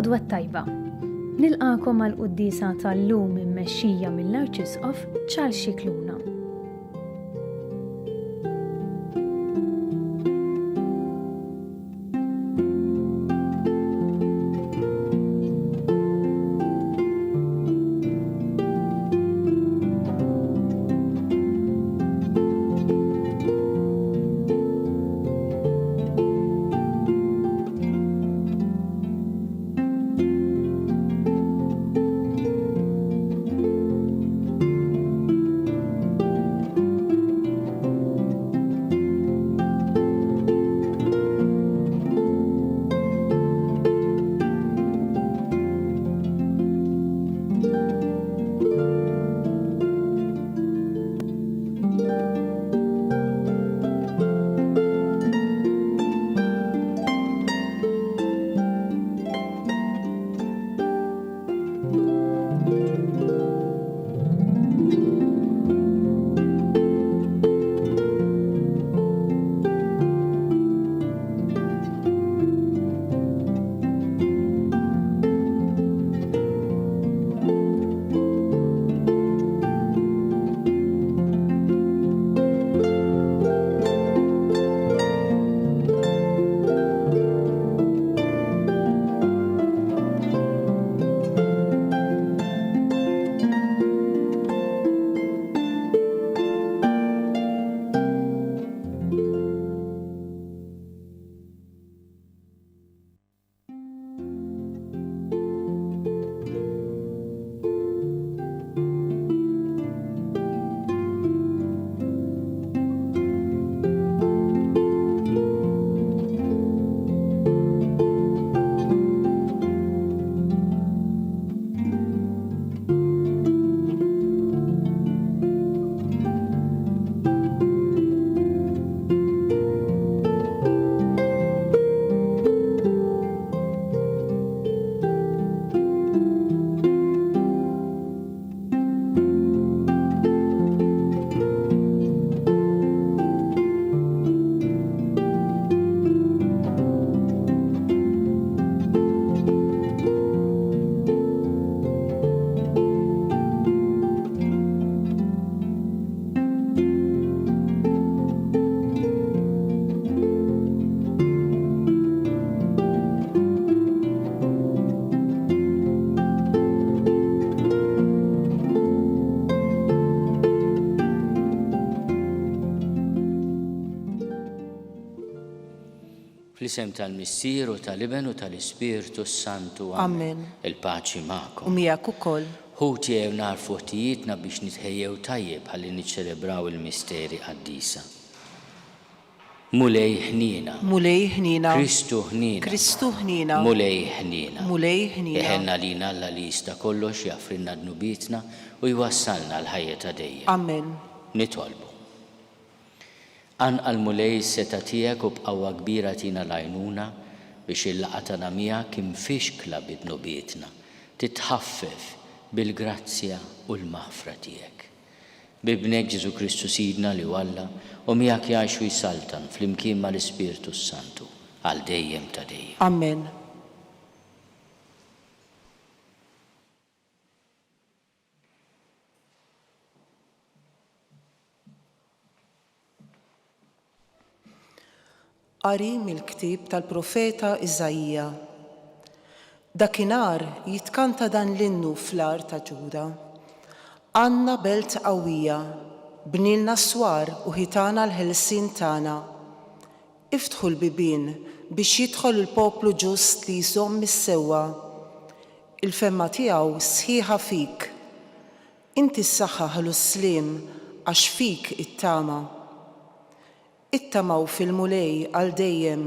Lodwa tajba. Nilqakom għal-quddisa tal-lum immexxija mill-Arċisqof Charles Scicluna. Fl-isem tal-Missier u tal-Iben u tal-Ispirtu Santu. Amen. Il-paċi U ma'kom. miegħek ukoll. Ħuti jew narfu ħtijietna biex nitħejjew tajjeb ħalli niċċelebraw il-misteri qaddisa. Mulej ħnina. Mulej ħnina. Kristu ħnina. Kristu ħnina. Mulej ħnina. Mulej ħnina. Iħenna lina Alla li jista' kollox jaffrinna dnubietna u jwassalna l-ħajja ta' dejjem. Amen. Nitolbu. Anqal mulej seta' tiegħek u b'qawwa kbira tina l-għajnuna biex il-laqgħa tagħna miegħek infixkla bidnubietna titħaffef bil-grazzja u l-maħfra tiegħek. Bibnek Ġesu Kristu Sidna li Alla u miegħek jgħix u jsaltan flimkien mal-Ispirtu Santu għal dejjem ta' dejjem. Amen. Qari mill-ktieb tal-profeta Iżajija. Dakinhar jitkanta dan l-innu fl-ar ta' Ġuda. Għandna belt qawwija, bnilna swar u ħitana l-ħelsien tagħna. Iftħu l-bibien biex jidħol il-poplu ġust li jżomm mis-sewwa. Il-femma tiegħu sħiħa fik. Inti s-saħħaħ u s-sliem għax fik it-tama. Ittamaw fil-mulej għal dejjem,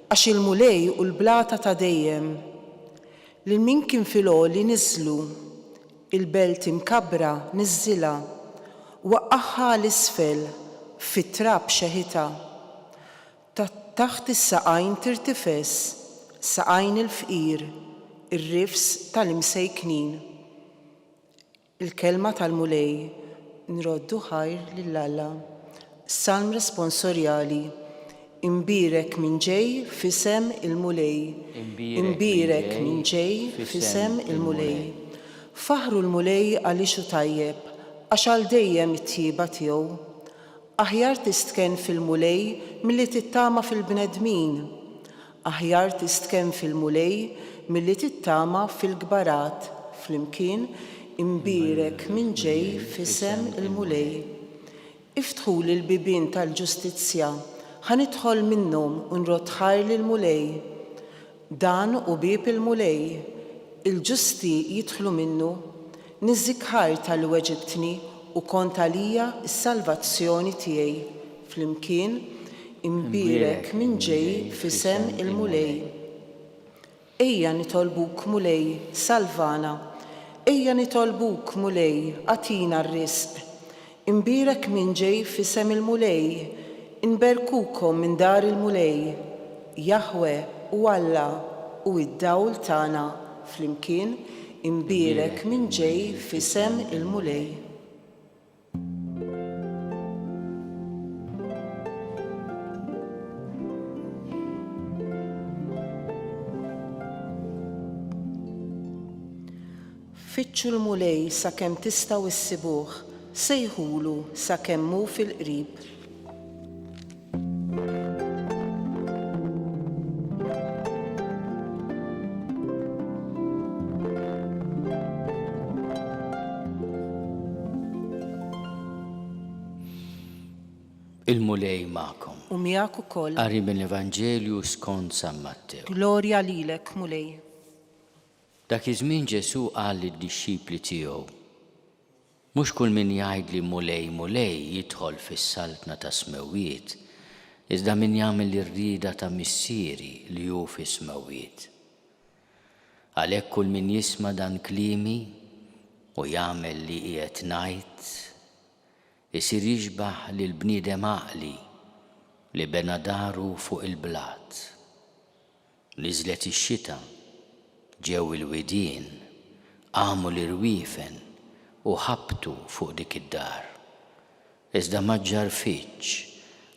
għax il-mulej u l-blata ta' dejjem. Lil min kien fil-għoli niżlu, il-belt imkabbra niżżilha, waqqaħħa l-isfel, fit-trab xeħita. Taħt is-saqajn tirtifes, saqajn il-fqir, ir-rifs tal-imsejknin. Il-kelma tal-mulej nroddu ħajr lill-Alla. Salm responsorjali. imbirek minn ġej fisem il-mulej. Imbirek minn ġej fisem il-mulej. Faħru l-mulej għalixu tajjeb, għax għal dejjem it-tjiba tiegħu. Aħjar tistken fil-mulej milli tittama fil-bnedmin. Aħjar tistken fil-mulej milli tittama fil-gbarat. Flimkien imbirek minn ġej fisem il-mulej. Iftħu l-bibien tal-ġustizzja, ħanidħol minnhom u nrotħar lill-mulej. Dan u bib il-mulej, il-ġusti jidħlu minnu, niżżikħar tal-weġibtni u kont għalija s-salvazzjoni tiegħi. Flimkien imbirek minn ġej fisem il-mulej. Ejja nitolbuk mulej, salvana. Ejja nitolbuk mulej, atina r-risq. Imbirek minn ġej fisem il-mulej, inberkukom minn dar il-mulej. Jahwe u Alla u id-dawl tana, flimkien imbirek minn ġej fisem il-mulej. Fitxu l-mulej sakemm tistgħu issibuh, sejħulu sakemm hu fil-qrib. Il-mulej ma'kom. U miegħek ukoll. Qari mill-Evanġelju skont San Mattew. Glorja lilek, mulej. Dak iż-żmien Ġesu qal lid-dixxipli tiegħu: mhux kull min jgħid li mulej mulej jidħol fis-saltna ta' smewwiet, iżda min jagħmel ir-rieda ta' missieri li hu fis-smewwiet. Għalhekk kull min jisma' dan kliemi u jagħmel li qiegħed ngħid, isir jiġbaħ lil bniedem għaqli li bena daru fuq il-blat. Niżlet ix-xita, ġew il-widien, għamu l-irwiefen u ħabtu fuq dik id-dar. Iżda ma ġġarfitx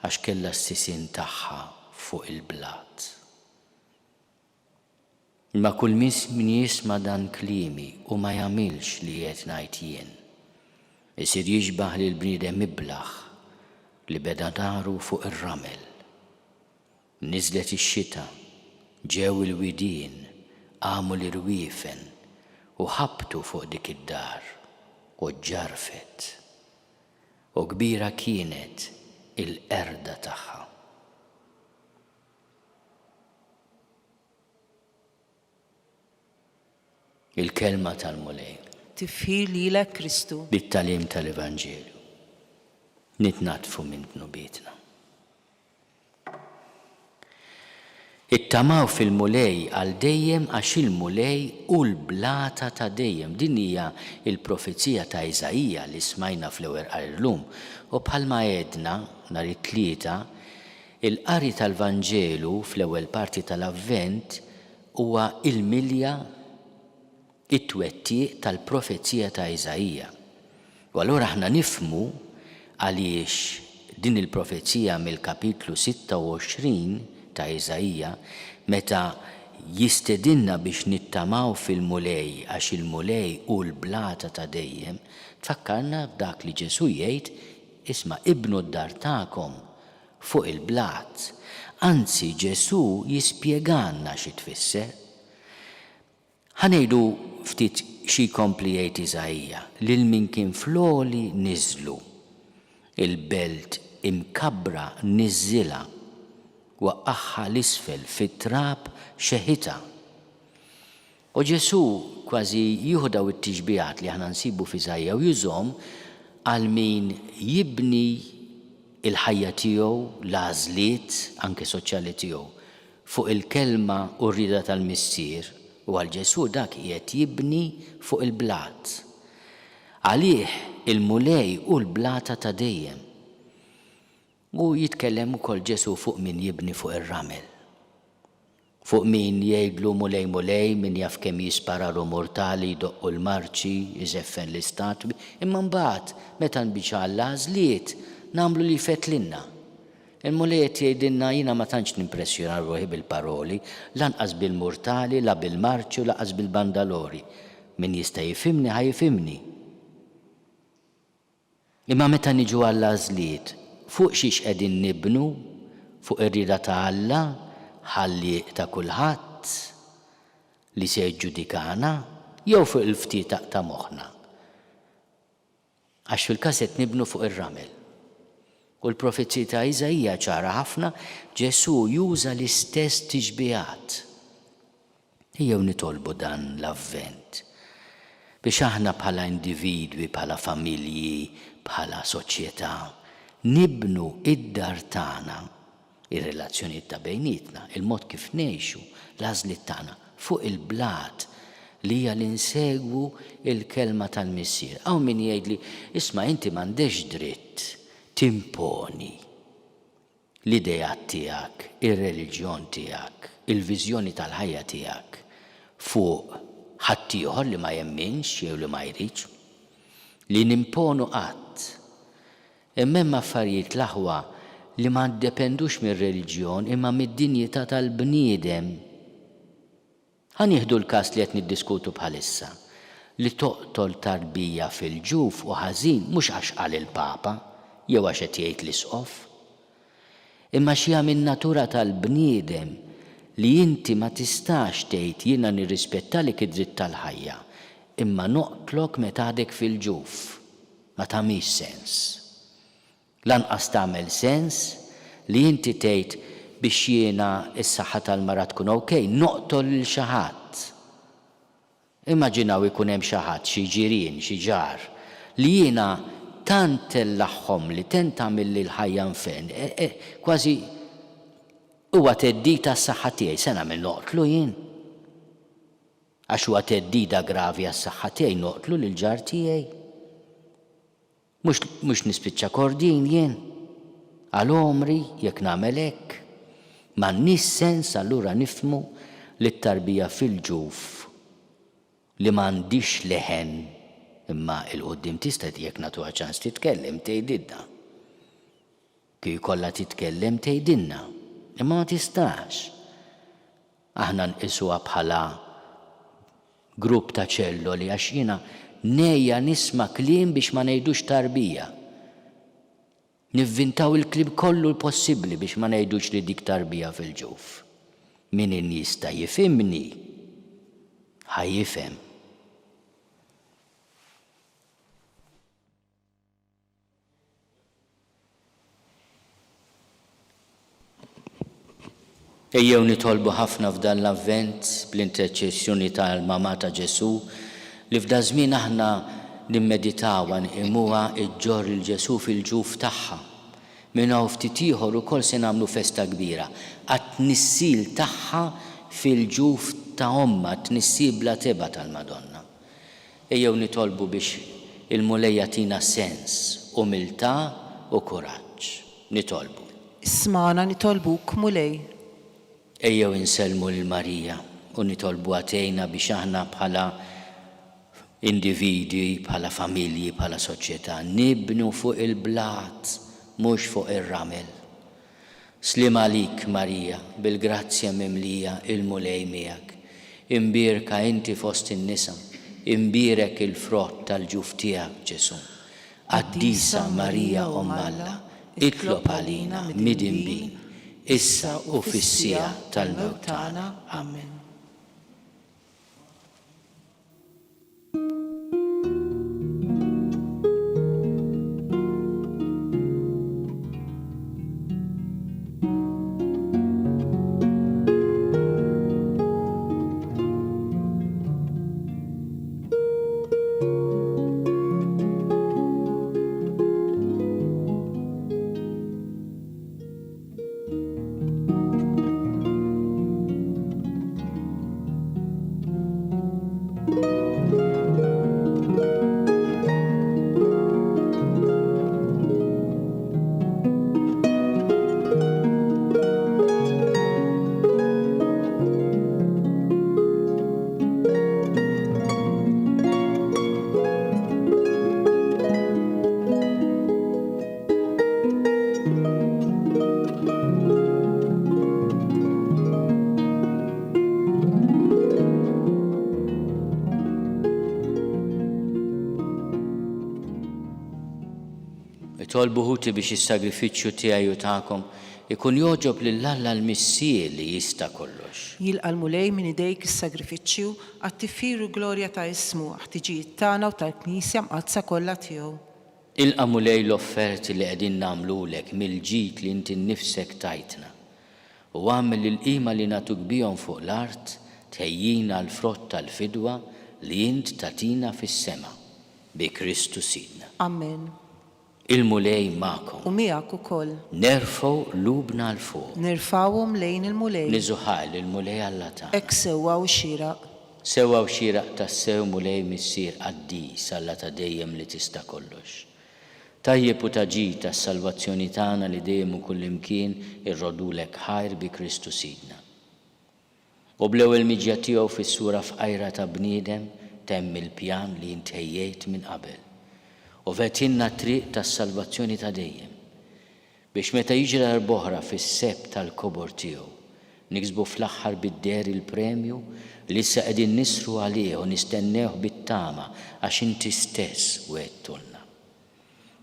għax kellha s-sisin tagħha fuq il-blat. Ma kull min jisma' dan kliemi u ma jagħmilx li qed ngħid jien, isir jiġbaħ lil bniedem iblaħ li beda daru fuq ir-ramel. Niżlet ix-xita, ġew il-widien, għamu l-irwiefen u ħabtu fuq dik id-dar u ġġarfet. U kbira kienet il-qerda tagħha. Il-kelma tal-mulej. Tifħir lilek Kristu. Bit-talim tal-Evanġelju. Nitnatfu minn tnubietna. Ittamaw fil-mulej għal dejjem għax il-mulej u l-blata ta' dejjem. Din hija il-profezija ta' Iżajija li smajna fl-ewwel qari llum. U bħalma għedna nhar it-tlieta, il-qari tal-Vanġelu fl-ewwel parti tal-Avvent huwa il-milja it-twettiq tal-profezija ta' Iżajija. U allura aħna nifhmu għaliex din il-profezija mill-kapitlu 26 ta' Iżajija meta jistedinna biex nittamaw fil-mulej għax il-mulej u l-blata ta' dejjem, tfakkarna f'dak li Ġesu jgħid isma' ibnu d-dar tagħkom fuq il-blat. Anzi Ġesu jispjeganna xi tfisser. Ħanejdu ftit xi kompli jgħid Iżajija lil min kien floli niżlu, il-belt imkabbra niżżilha waqqaħħa l-isfel fit-trab xeħita. U Ġesu kważi jieħu daw it-tixbiegħat li aħna nsibu f'Iżajja u jużhom għal min jibni il-ħajja tiegħu, l-għażliet anke soċjali tiegħu fuq il-kelma u r-rieda tal-missier u għal Ġesu dak qiegħed jibni fuq il-blat. Għalih il-mulej u l-blata ta' dejjem. U jitkellem ukoll Ġesu fuq min jibni fuq ir-ramel. Fuq min jgħidlu mulej mulej, min jaf kemm jispararu mortali, jdoqqu l-marċi, jiżeffen l-istatwi, imma mbagħad meta nbiċċa l-għażliet nagħmlu li fetlinna. Il-mulej jgħidilna jiena ma tantx nimpressjona ruħi bil-paroli, lanqas bil-murtali, la bil-marċu, lanqas bil-bandalori. Min jista' jifhimni ħajfimni. Imma meta niġu għall-għażliet, fuq xiex qegħdin nibnu, fuq ir-rieda ta' Alla, ħalliq ta' kulħadd li se jġudikana, jew fuq il-ftit ta' moħħna. Għax fil-każ qed nibnu fuq ir-ramel. U l-profezija ta' Iżajja ċara ħafna, Ġesu juża l-istess tiġbijat. Ejjew nitolbu dan l-avvent biex aħna bħala individwi, bħala familji, bħala soċjetà nibnu id-dar tagħna, ir-relazzjonijiet ta' bejnietna, il-mod kif ngħixu, l-għażliet tagħna fuq il-blat li hija li nsegwu il-kelma tal-Missier. Hawn min jgħidli, isma' inti m'għandekx dritt timponi l-idejat tiegħek, ir-reliġjon tiegħek, il-viżjoni tal-ħajja tiegħek fuq ħadd ieħor li ma jemminx jew li ma jridx. Li nimponu qatt. Imma hemm affarijiet l-aħwa li ma ddependux mir-reliġjon imma mid-dinjità tal-bniedem. Ħanieħdu l-każ li qed niddiskutu bħalissa li toqtol tarbija fil-ġuf u ħażin mhux għax qal il-Papa jew għax qed jgħid l-isqof. Imma xi min natura tal-bniedem li inti ma tistax tgħid jiena nirrispettalek id-dritt tal-ħajja, imma noqtlok meta għadek fil-ġuf. Ma tagħmilx sens. Lanqas tagħmel sens li inti tgħid biex jiena s-saħħa tal-mara tkun okej, noqtol lil xi ħadd. Immaġinaw ikun hemm xi ħadd, xi ġirien, xi ġar li jiena tant tellaħħom li tent tagħmel li l-ħajja nfen, kważi huwa teddida s-saħħa tiegħi se nagħmel noqtlu jien. Għax huwa teddida gravi għas-saħħa tiegħi noqtlu lil ġar tiegħi. Mhux nispiċċa kordin jien. Għal omri jekk nagħmel hekk. M'għandniex sens allura nifhmu li t-tarbija fil-ġuf li m'għandix leħen imma il-qoddim tista' jekk nagħtuha ċans titkellem tgħidilna. Kif kollha titkellem tgħidilna, imma ma tistax. Aħna nqisuha bħala grupp ta' ċelloli għax jiena nejja nisma' kliem biex ma ngħidux tarbija. Nivvintaw il-kliem kollu possibbli biex ma ngħidux li dik tarbija fil-ġuf. Min jista' jifhimni ħajjifhem. Ejjew nitolbu ħafna f'dan l-avvent bl-interċessjoni tal-Mama ta' Ġesu li f'da żmien aħna nimmeditaw nqimuha ġġorr il-Ġesu fil-ġuf tagħha. Minn hawn ftit ieħor ukoll se nagħmlu festa kbira. Għat-tnissil tagħha fil-ġuf ta' omma, tnissil bla teba tal-Madonna. Ejjew nitolbu biex il-mulej jagħtina sens, umiltà u kuraġġ. Nitolbu. Ismana nitolbuk mulej. Ejjew insellmu l-Marija u nitolbu għatejna biex aħna bħala individwi, bħala familji, bħala soċjetà nibnu fuq il-blat, mhux fuq ir-ramel. Slim għalik Marija, bil-grazzja mimlija il-mulej miegħek. Imbierka inti fost in-nisa, imbierek il-frott tal-ġuf tiegħek Ġesu. Qaddisa Marija Umm Alla, itlob għalina mid-inbin. Issa u fis-sija tal-mewt tagħna. Amen. Nitolbu ħuti biex is-sagrifiċċju tiegħi u tagħkom ikun joġob lill-Alla l-Missier li jista' kollox. Jilqa' l-mulej minn idejk is-sagrifiċċju għat-tiffiru glorja ta' ismu ħtiġijiet tagħna u tal-Knisja mqazza kollha tiegħu. Ilqa' mulej l-offerti li qegħdin nagħmlulek mill-ġid li inti nnifsek tajtna. U għamel il-qima li nagħtuk bihom fuq l-art tħejjina l-frott tal-fidwa li int tatina fis-sema bi Kristu Sidna. Amen. Il-mulej magħkom. U miegħek ukoll. Nerfgħu lubna l fuq. Nirfgħuhom lejn il-mulej. Niżuħal il-mulej Alla tagħna. Hekk sewwa u xieraq. Sewwa u xieraq tassew mulej missier qaddis Alla ta' dejjem li tista' kollox. Tajjeb u taġid tas-salvazzjoni tagħna li dejjem u kullimkien irrodulek ħajr bi Kristu Sidna. U bl-ewwel miġja tiegħu fis-sura f'qajra ta' bniedem temm il-pjan li ntħejjejt minn qabel. U vetinna triq tas-salvazzjoni ta' dejjem. Biex meta jiġri darb'oħra fis-seb tal-kobor tiegħu niksbu fl-aħħar bid-der il-premju li issa qegħdin nisru għalih u nistennewh bit-tama għax inti stess wettulna.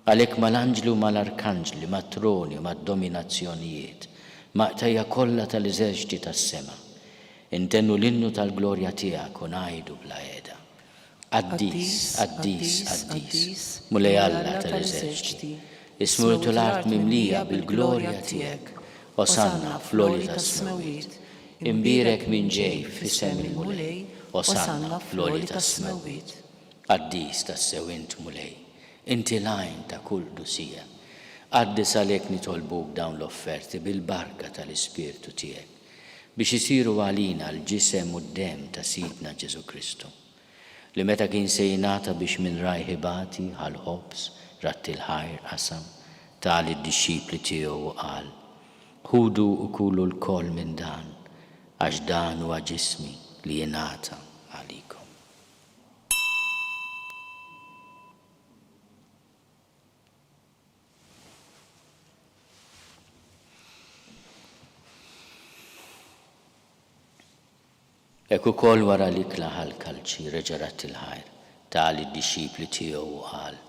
Għalhekk mal-anġli u mal-arkanġli, mat-troni u mad-dominazzjonijiet, maqtajja kollha tal-eżerċiti tas-sema. Intennu l-innu tal-glorja tiegħek u ngħidu bla qiegħda. Qaddis, qaddis, qaddis, mulej Alla tal-eżerċiti. Ismu l-art mimlija bil-glorja tiegħek. Osanna fl-oli tas-smewiet. Imbirek minn ġej f'isem il-mulej. Osanna fl-oli tas-smewiet. Qaddis tas-sew int mulej. Inti lajn ta' kull dusija. Qaddis għalhekk nitolbuk dawn l-offerti bil-barka tal-Ispirtu tiegħek biex isiru għalina l-ġisem u d-dem ta' Sidna Ġesu Kristu. Li meta kien se jingħata biex minn rajħibati għal-ħobs rat il-ħajr qasam tal id-dixxipli tiegħu u qal: ħudu u kulu l-koll minn dan għax dan huwa ġismi li jingħata għalikom. Ekk ukoll wara li klaħal kalċi reġarat il-ħajr tal id-dixxipli tiegħu u qal: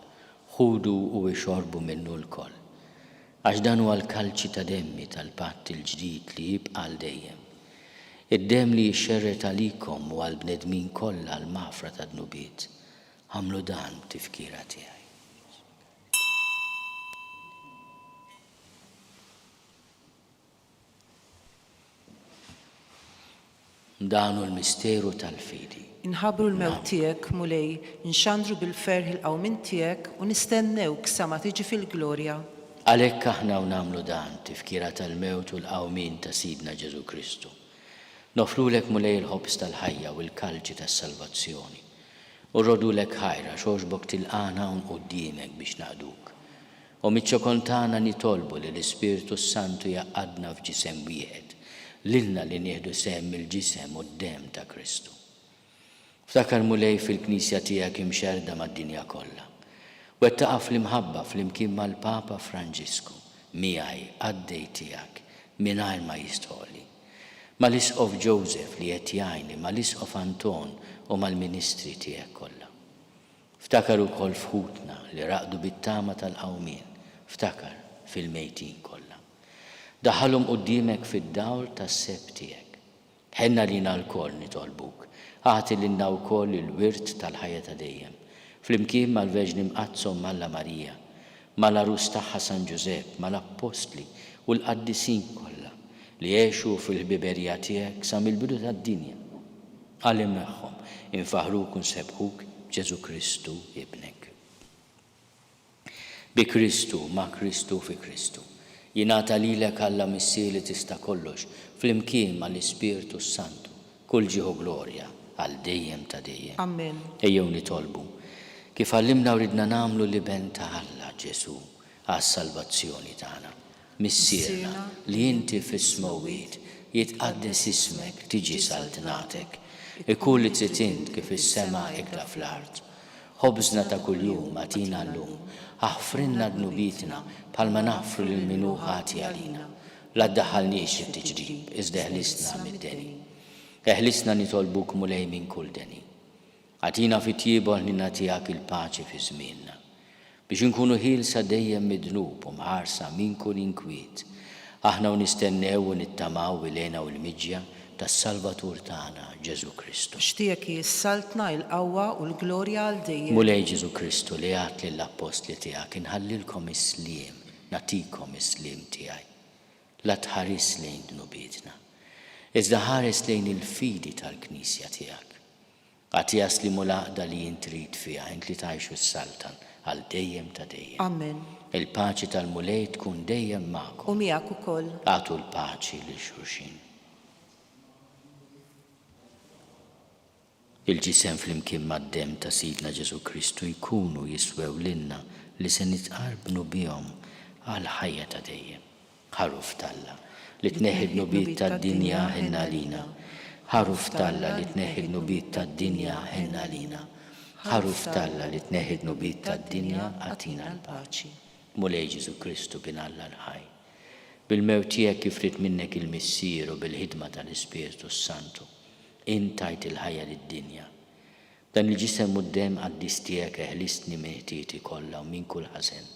ħudu u ixorbu minnu l-koll. Għax dan huwa l-kalċi ta' demmi tal-patt il-ġdid li jibqa' l dejjem. Id-demm li jixxerret għalikom u għall-bnedmin kollha l-maħfra ta' dnubiet. Għamlu dan tifkira tiegħi. Dan hu l-misteru tal-fidi. Inħabru l-mewt tiegħek mulej, nxandru bil-ferħ il-qawmin tiegħek u nistennewk sa ma tiġi fil-glorja. Għalhekk aħna u nagħmlu dan tifkira tal-mewt u l-qawmin ta' Sidna Ġesu Kristu. Nofrulek mulej il-ħobs tal-ħajja u l-kalċi tas-salvazzjoni. U rrodulek ħajra xogħġbok tilqana hawn quddiemek biex naqduk. U miċ-ċokontana nitolbu li l-Ispirtu Santu jaqadna f'ġisem wieħed lilna li nieħdu sehem il-ġisem u d-dem ta' Kristu. Ftakar mulej fil-Knisja tiegħek imxerda mad-dinja kollha. Wettaqa' fl-imħabba fl-imkien mal-Papa Franġisku, miegħi għaddej tiegħek mingħajr ma jistħoli. Mal-Isqof Joseph li qed jgħinni, mal-Isqof Anton u mal-Ministri tiegħek kollha. Ftakar ukoll fħutna li raqdu bit-tama tal-qawmien, ftakar fil-mejtin kollha. Daħalhom quddiemek fid-dawl tas-seb tiegħek. Ħenna lina l-koll nitolbuk. Ħati lilna wkoll il-wirt tal-ħajja ta' dejjem. Flimkien mal-Verġni Mqazzom Malla Marija, mal-Arus tagħha San Ġusepp, mal-Apostli u l-qaddisin kollha li jgħixu fil-ħbiberija tiegħek sa mill-bidu tad-dinja. Għallim magħhom infaħruk u nsebħuk Ġesu Kristu ibnek. Bi Kristu, ma' Kristu fi Kristu. Jingħata lilek Alla Missier li tista' kollox flimkien mal-Ispirtu Santu kull ġieħu glorja għal dejjem ta' dejjem. Amen. Ejjew nitolbu kif għallimna u ridna nagħmlu li ben ta' Alla Ġesu għas-salvazzjoni tagħna. Missierna li inti fis-smawiet jitqaddes ismek tiġi saltnatek. Ikun li tritint kif is-sema hekk fl-art. Ħobżna ta' kuljum għatina llum, aħfrinna dnubitna bħalma naħfru lil min hu ħati għalina. La ddaħħalniex it-tiġrib, iżda eħlisna mid-deni. Eħlisna nitolbuk mulej minn kull deni. Għatina fit-tjieba ħnina tiegħek il-paċi fi żmienna biex inkunu ħielsa dejjem midnub u mħarsa minn kull inkwiet. Aħna u nistennew u nittamaw il-għena u l-miġja tas-Salvatur tagħna Ġesu Kristu. Xtijek jissaltna il-qawwa u l-glorja għal dejjem. Mulej Ġesu Kristu li għat lill-apostli tiegħek inħallilkom is-sliem, natikom is-sliem tiegħi. La tħares lejn dnubietna, iżda ħares lejn il-fidi tal-Knisja tiegħek. Għati jaslimu l-għaqda li jintrid fiha int li tgħixu s-saltan għal dejjem ta' dejjem. Amen. Il-paċi tal-mulej tkun dejjem magħkom. U miegħek ukoll. Għatu l-paċi lil xulxin. Il-ġisem flimkien mad-dem ta' Sidna Ġesu Kristu jkunu jiswew lilna li se nitqarbnu bihom għal ħajja ta' dejjem. Ħaruf Talla li tneħħi d-nubiet tad-dinja ħinna lina. Ħaruf Talla li tneħħi d-nubiet tad-dinja ħinna lina. Ħaruf Talla li tneħħi d-nubiet tad-dinja għatina l-paċi. Mulej Ġesu Kristu bin Alla l-ħaj. Bil-mewt tiegħek kif rid minnek il-missier u bil-ħidma tal-Ispiritu Santu. Intajt il-ħajja lid-dinja. Dan il-ġisem quddiem qaddis tiegħek eħlisni minn ħtieti kollha u minn kull ħażen.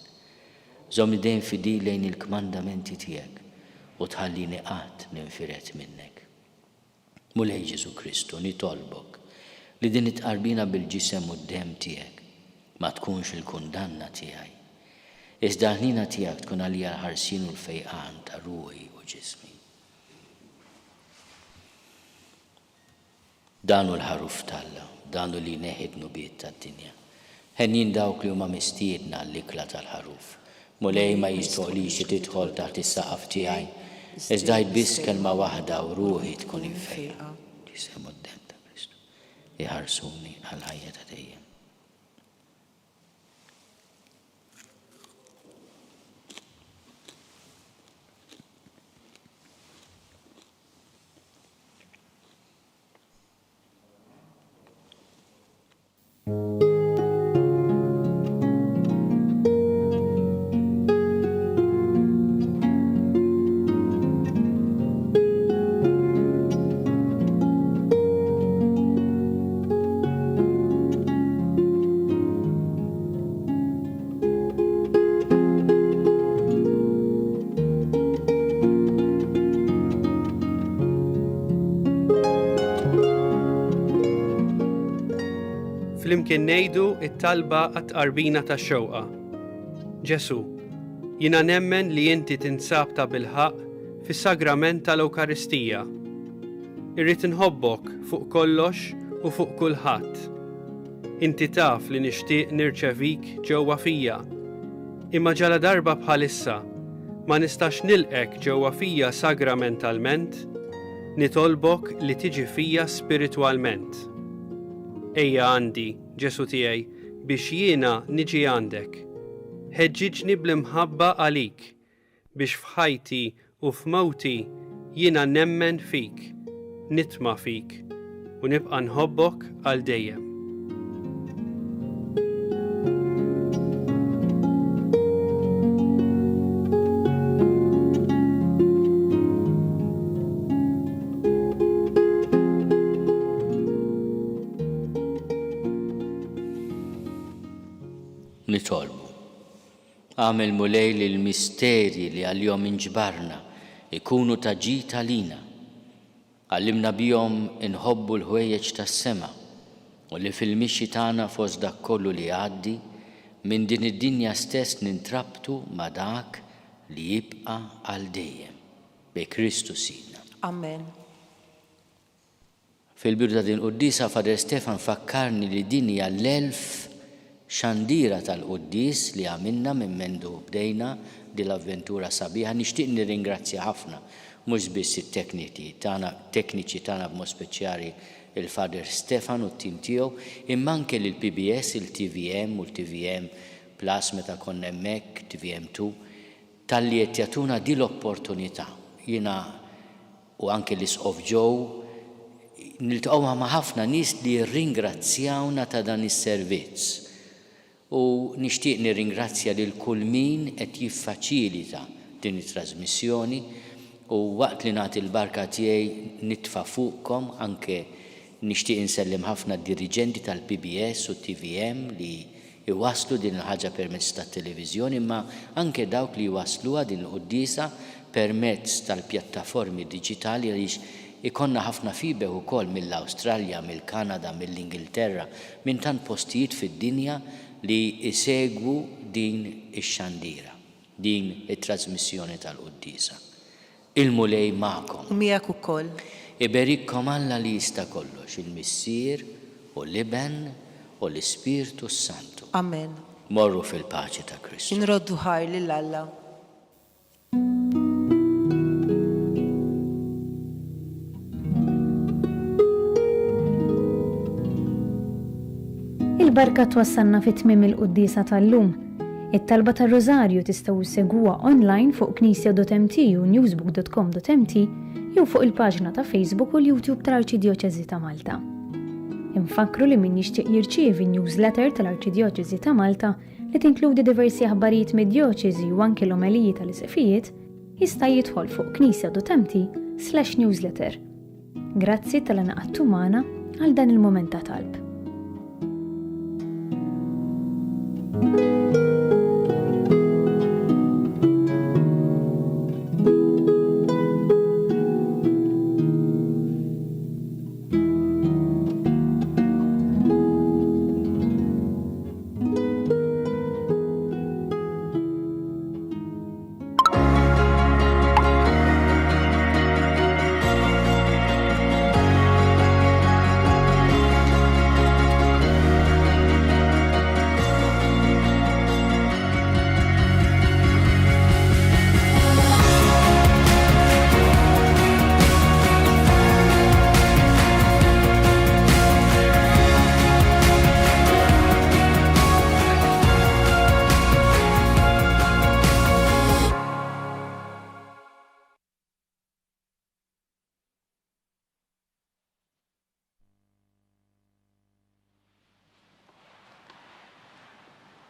Żomm idejn fidi lejn il-kmandamenti tiegħek u tħallini qatt ninfiret minnek. Mulej Ġesu Kristu nitolbok li din itqarbina bil-ġisem quddiem tiegħek ma tkunx il-kundanna tiegħi. Iżda ħnina tiegħek tkun għalija l-ħarsin u l-fejqan ta' ruħi u ġismi. Danu l-ħaruf Talla, danu li neħid nubiet tad-dinja. Ħennin dawk li huma mistiedna l-ikla tal-ħaruf. Mulej ma jistoqlix tidħol taħt is-saqaf tiegħi, iżda biss kelma waħda u ruħi tkun infejqa. Ġisem quddiem ta' Kristu. Iħarsuni għal ħajja ta' dejjem. Flimkien ngħidu it-talba għat-tqarbina tax-xewqa. Ġesu, jiena nemmen li inti tinsab ta' bilħaq fis-sagrament tal-Ewkaristija. Irrid inħobbok fuq kollox u fuq kulħadd. Inti taf li nixtieq nirċevik ġewwa fija. Imma ġala darba bħalissa ma nistax nilqek ġewwa fija sagramentalment, nitolbok li tiġi fija spiritwalment. Ejja għandi, Ġesu tiegħi, biex jiena niġi għandek. Ħeġġiġni bl-imħabba għalik, biex f'ħajti u f'mewti jiena nemmen fik, nitma' fik, u nibqa' nħobbok għal dejjem. Nitolbu. Għamel mulej li l-misteri li għal-jom inġbarna ikunu ta' ġita lina. Għallimna bijom inħobbu l-ħwejjeġ tas-sema u li fil-mixi tagħna fost dak kollu li għaddi minn din id-dinja stess nintrabtu ma' dak li jibqa' għal dejjem bi Kristu Sidna. Amen. Fil-bidu ta' din quddisa Fader Stefan fakkarni li din hija l-1000 xandira tal-quddis li għamilna minn mendu bdejna di l-avventura sabiħa. Nixtieq nirringrazzja ħafna mhux biss it-tekniċi tagħna b'mod speċjali il-Fader Stefan u t-tim tiegħu, imma anke lill-PBS, il-TVM u l-TVM Plus meta konna hemmhekk, TVM2, talli qed jagħtuna di l-opportunità. Jiena u anke l-Isqof Joe niltaqgħu ma' ħafna nies li jirringrazzjawna ta' dan is-servizz. U nixtieq nirringrazzja lil kull min qed jiffaċilita din it-trasmissjoni u waqt li nagħti l-barka tiegħi nitfa' fuqkom anke nixtieq insellim ħafna d-diriġenti tal-PBS u TVM li iwaslu din il-ħaġa permezz tat-televiżjoni, imma anke dawk li jwasluha din il-qudiesa permezz tal-pjattaformi diġitali għaliex ikonna ħafna feedback ukoll mill-Awstralja, mill-Kanada, mill-Ingilterra, minn tant postijiet fid-dinja li isegwu din ix-xandira, din it-trasmissjoni tal-qudiesa. Il-mulej magħkom. Miegħek ukoll. Iberikkom Alla li jista' kollox, il-Missier u l-Iben u l-Ispirtu Santu. Amen. Morru fil-paċi ta' Kristu. Inroddu ħajr lil Alla. Il-barka twassalna fit-tmiem il-qudiesa tal-lum. It-talba tar-Rożarju tistgħu segwa online fuq knisja.mt u newsbook.com.mt jew fuq il-paġna ta' Facebook u l-YouTube tal-Arċidjoċeżi ta' Malta. Infakru li min jixtieq jirċievi newsletter tal-Arċidjoċeżi ta' Malta li tinkludi diversi aħbarijiet mid-djoċeżi u anke l-omeliji tal-isqifijiet jista' jidħol fuq knisja.mt/newsletter. Grazzi tal-għanaqattu magħna għal dan il-mument ta' talb.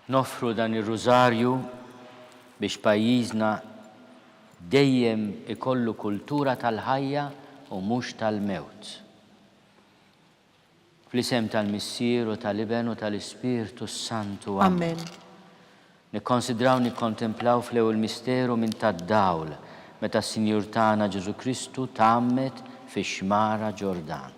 Nofru dan ir-Rużarju biex pajjiżna dejjem ikollu kultura tal-ħajja u mhux tal-mewt. Fl-isem tal-Missier u tal-Iben u tal-Ispirtu Santu. Amen. Nikkonsidraw nikkontemplaw fl-ewwel misteru minn tad-dawl meta s-Sinjur tagħna Ġesu Kristu tgħammet fix-xmara Ġordan.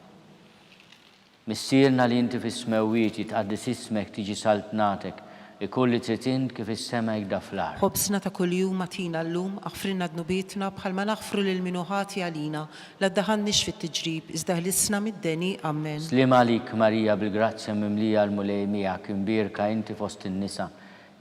Missierna li inti fis-smewwiet jitqaddis ismek tiġi saltnatek ikolli tritint kif is-sema jgda fl-ard. Ħobsna ta' kuljum matina llum aħfrinna dnubietna bħalma naħfru lil minuħati għalina la ddaħannix fit-tiġrib iżda ħlisna mid-deni. Amen. Slim għalik Marija bil-grazzja mimlija l-mulej miegħek imbierka inti fost in-nisa,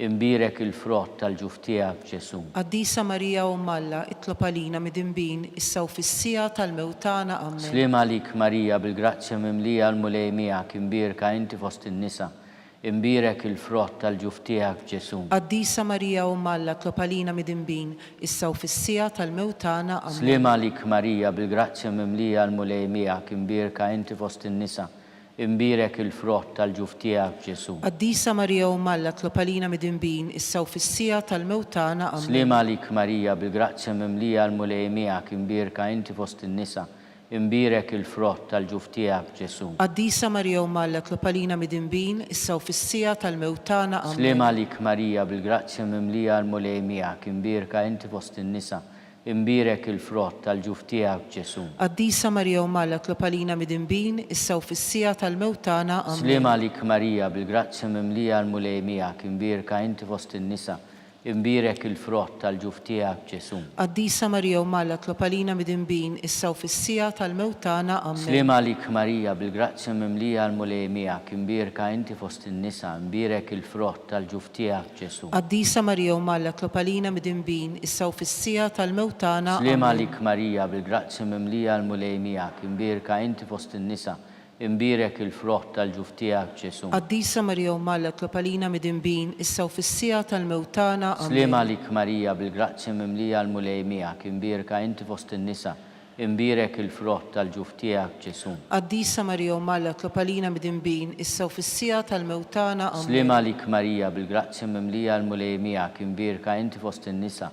imbierek il-frott tal-ġuf tiegħek Ġesu. Qaddisa Marija Umm Alla itlob għalina mid-inbin issa u fis-sija tal-mewtana. Amen. Slim għalik Marija bil-grazzja mimlija l-mulej miegħek imbierka inti fost in-nisa, imbierek il-frott tal-ġuf tiegħek Ġesu. Qaddisa Marija Umm Alla itlob għalina mid-inbin issa u fis-sija tal-mewtana. Amen. Slim għalik Marija bil-grazzja mimlija l-mulej miegħek imbierka inti fost in-nisa, imbierek il-frott tal-ġuf tiegħek Ġesu. Qaddisa Marija Umm Alla itlob għalina mid-inbin issa u fis-sija tal-mewtana. Amen. Slim għalik Marija bil-grazzja mimlija l-mulej miegħek imbierka inti fost in-nisa, imbierek il-frott tal-ġuf tiegħek Ġesu. Qaddisa Marija Umm Alla itlob għalina mid-inbin issa u fis-sija tal-mewtana. Amen. Slim għalik Marija bil-grazzja mimlija l-mulej miegħek imbierka inti fost in-nisa, imbierek il-frott tal-ġuf tiegħek Ġesu. Qaddisa Marija Umm Alla itlob għalina mid-inbin issa u fis-sija tal-mewtana. Amen. Slim għalik Marija bil-grazzja mimlija l-mulej miegħek imbierka inti fost in-nisa, imbierek il-frott tal-ġuf tiegħek Ġesu. Qaddisa Marija Umm Alla itlob għalina mid-inbin issa u fis-sija tal-mewtana. Amen. Slim għalik Marija bil-grazzja mimlija l-mulej miegħek imbierka inti fost in-nisa, imbierek il-frott tal-ġuf tiegħek Ġesu. Qaddisa Marija Umm Alla itlob għalina mid-inbin issa u fis-sija tal-mewtana. Slim għalik Marija bil-grazzja mimlija l-mulej miegħek imbierka inti fost in-nisa, imbierek il-frott tal-ġuf tiegħek Ġesu. Qaddisa Marija Umm Alla itlob għalina mid-inbin issa u fis-sija tal-mewtana. Slim għalik Marija bil-grazzja mimlija l-mulej miegħek imbierka inti fost in-nisa, imbierek il-frott tal-ġuf tiegħek Ġesu. Qaddisa Marija Umm Alla itlob għalina mid-inbin issa u fis-sija tal-mewtana. Amen. Slim għalik Marija bil-grazzja mimlija l-mulej miegħek imbierka inti fost in-nisa,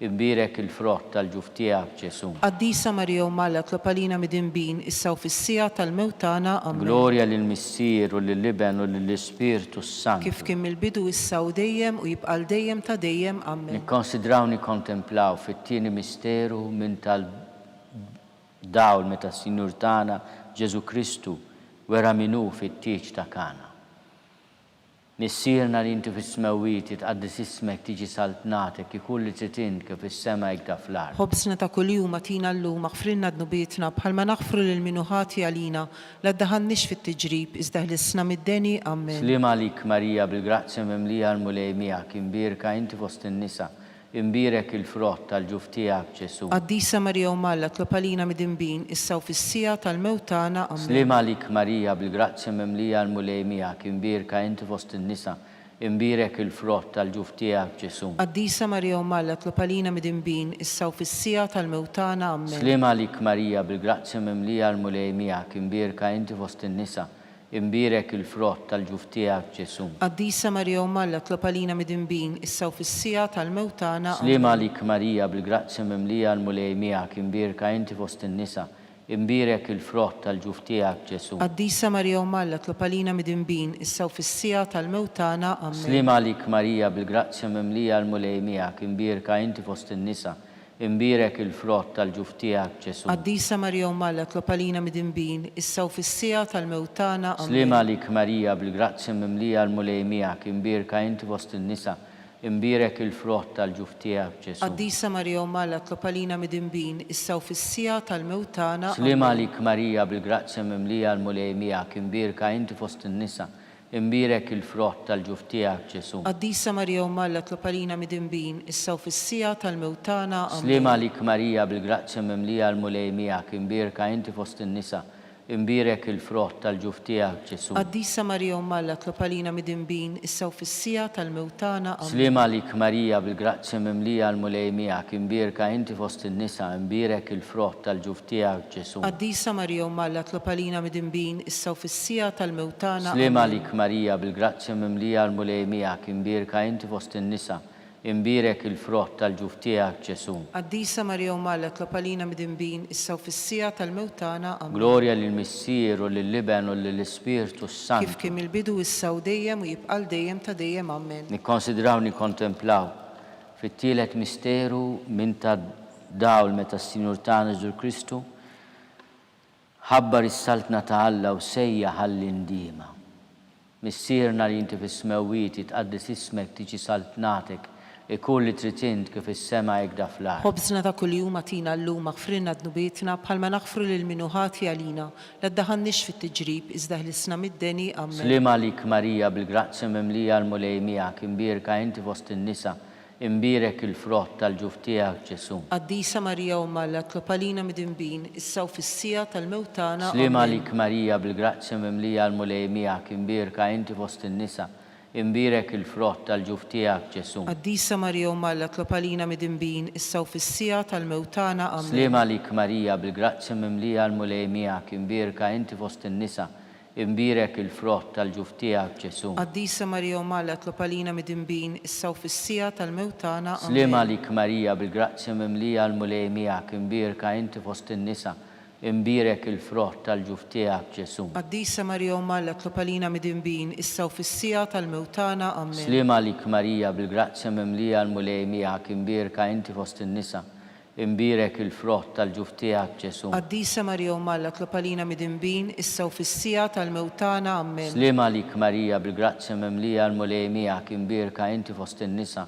imbirek il-frott tal-ġuf tiegħek Ġesu. Qaddisa Marija Umm Alla tlob għalina midinbin issa u fis-sija tal-mewt tagħna. Amen. Glorja lill-Missier u lill-Liben u lill-Ispirtu Sant. Kif kien mill-bidu issa u dejjem u jibqa' dejjem ta' dejjem. Amen. Nikkonsidraw nikkontemplaw fit-tieni misteru minn tal-dawl meta s-Sinjur tagħna Ġesu Kristu wera minnu fit-tieġ ta' Kana. Missierna li inti fis-smewwiet titqaddis ismek tiġi saltnatek ikun li trid kif is-sema jgda fl-ard. Ħobsna ta' kuljum atina llum aħfrilna dnubietna bħalma naħfru lil min hu ħati għalina la ddaħħalniex fit-tiġrib iżda ħlisna mid-deni. Amen. Sliem għalik Marija bil-grazzja mimlija l-mulej miegħek imbierka inti fost in-nisa imbirek il-frott tal-ġuf tiegħek Ġesu. Qaddisa Marija Umm Alla tlob għalina midinbin issa u fis-sija tal-mewt tagħna. Amen. Sliem għalik Marija bil-grazzja mimlija l-mulej miegħek imbierka inti fost in-nisa imbirek il-frott tal-ġuf tiegħek Ġesu. Qaddisa Marija Umm Alla tlob għalina midinbin issa u fis-sija tal-mewt tagħna. Amen. Sliem għalik Marija bil-grazzja mimlija l-mulej miegħek imbierka inti fost in-nisa imbirek il-frott tal-ġuf tiegħek Ġesu. Qaddisa Marija Umm Alla tlob għalina midinbin issa u fis-sija tal-mewt tagħna. Sliem għalik Marija bil-grazzja mimlija l-mulej miegħek imbierka inti fost in-nisa imbirek il-frott tal-ġuf tiegħek Ġesu. Qaddisa Marija Umm Alla tlob għalina midinbin issa u fis-sija tal-mewt tagħna. Amen. Sliem għalik Marija bil-grazzja mimlija l-mulej miegħek imbierka inti fost in-nisa imbirek il-frott tal-ġuf tiegħek Ġesu. Qaddisa Marija Umm Alla tlob għalina midinbin issa u fis-sija tal-mewt tagħna. Amen. Sliem għalik Marija bil-grazzja mimlija l-mulej miegħek imbierka inti fost in-nisa imbirek il-frott tal-ġuf tiegħek Ġesu. Qaddisa Marija Umm Alla tlob għalina midinbin issa u fis-sija tal-mewt tagħna. Sliem għalik Marija bil-grazzja mimlija l-mulej miegħek imbierka inti fost in-nisa imbirek il-frott tal-ġuf tiegħek Ġesu. Qaddisa Marija Umm Alla tlob għalina midinbin issa u fis-sija tal-mewt tagħna. Sliem għalik Marija bil-grazzja mimlija l-mulej miegħek imbierka inti fost in-nisa imbirek il-frott tal-ġuf tiegħek Ġesu. Qaddisa Marija Umm Alla tlob għalina midinbin issa u fis-sija tal-mewt tagħna. Sliem għalik Marija bil-grazzja mimlija l-mulej miegħek imbierka inti fost in-nisa imbirek il-frott tal-ġuf tiegħek Ġesu. Qaddisa Marija Umm Alla tlob għalina midinbin issa u fis-sija tal-mewt tagħna. Sliem għalik Marija bil-grazzja mimlija l-mulej miegħek imbierka inti fost in-nisa imbirek il-frott tal-ġuf tiegħek Ġesu. Qaddisa Marija Umm Alla tlob għalina midinbin issa u fis-sija tal-mewt tagħna. Amen. Glorja lill-Missier u lill-Liben u lill-Ispirtu Sant. Kif kien mill-bidu issa u dejjem u jibqa' dejjem ta' dejjem. Amen. Nikkonsidraw nikkontemplaw fit-tielet misteru minn ta' dawl meta s-Sinjur tagħna Ġesu Kristu ħabbar is-saltna ta' Alla u sejjaħ għall-indiema. Missierna li inti fis-smewwiet tqaddis ismek tiġi saltnatek ikun li trid kif is-sema jgda fl-ard. Ħobsna ta' kuljum atina llum aħfrilna dnubietna bħalma naħfru lil min hu ħati għalina la ddaħħalniex fit-tiġrib iżda ħlisna mid-deni. Amen. Sliem għalik Marija bil-grazzja mimlija l-mulej miegħek imbierka inti fost in-nisa imbirek il-frott tal-ġuf tiegħek Ġesu. Qaddisa Marija Umm Alla tlob għalina midinbin issa u fis-sija tal-mewt tagħna. Sliem għalik Marija bil-grazzja mimlija l-mulej miegħek imbierka inti fost in-nisa imbirek il-frott tal-ġuf tiegħek Ġesu. Qaddisa Marija Umm Alla tlob għalina midinbin issa u fis-sija tal-mewt tagħna. Amen. Sliem għalik Marija bil-grazzja mimlija l-mulej miegħek imbierka inti fost in-nisa imbirek il-frott tal-ġuf tiegħek Ġesu. Qaddisa Marija Umm Alla tlob għalina midinbin issa u fis-sija tal-mewt tagħna. Sliem għalik Marija bil-grazzja mimlija l-mulej miegħek imbierka inti fost in-nisa imbirek il-frott tal-ġuf tiegħek Ġesu. Qaddisa Marija Umm Alla tlob għalina midinbin issa u fis-sija tal-mewt tagħna. Amen. Sliem għalik Marija bil-grazzja mimlija l-mulej miegħek imbierka inti fost in-nisa imbirek il-frott tal-ġuf tiegħek Ġesu. Qaddisa Marija Umm Alla tlob għalina midinbin issa u fis-sija tal-mewt tagħna. Amen. Sliem għalik Marija bil-grazzja mimlija l-mulej miegħek imbierka inti fost in-nisa